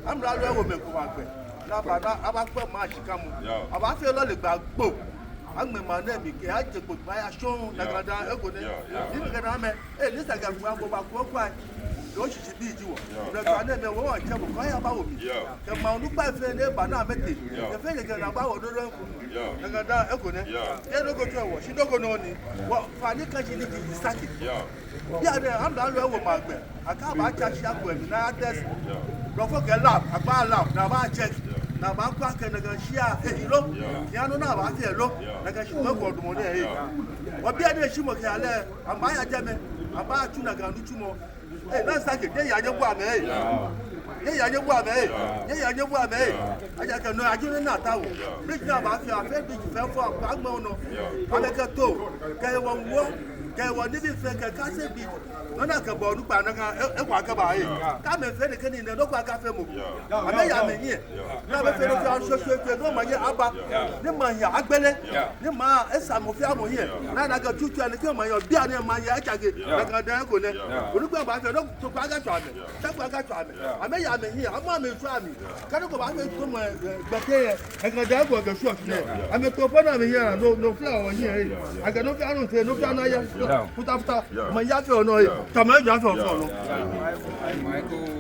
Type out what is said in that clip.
I'm not going to make a match. About feel like a book. I'm my name, I just put my show, like I don't at least I can go back. Don't you see you? I never want to tell about me. The Mount look by friend, but not met it. The friend again about the room. Like I don't go to she don't go no. What Fanny can she need to Nsakie? Yeah, I'm not with my man. I can't catch up with now. Don't forget lap, a bar lap, now I check. Now I'm cracking against here. Look, Yano now, I feel look like I should look for the money. What be a day she was here? I buy a gem, I buy a tuna gun, 2 more. Hey, Nsakie, they are your one, eh? They are your one, eh? They are your one, eh? I can know I do not know. Big now, I feel big fell for a bagmono. I make a toe. Can you walk? Can you didn't think I can't say big? No, I can borrow a walk about it. Come and finish in the local cafe. I may have here. Now, if you are so my abba, the man here, I bet the man is some of them here. Now I got 2 and come my dear man, I can get look about the dog to Pagatrame. I may have here. I'm on me. Can you go back to my back I can have a short here. I'm a proponent here, no flower here. I cannot say no plan. Put after my yacht or no. Come on, just for follow. Michael.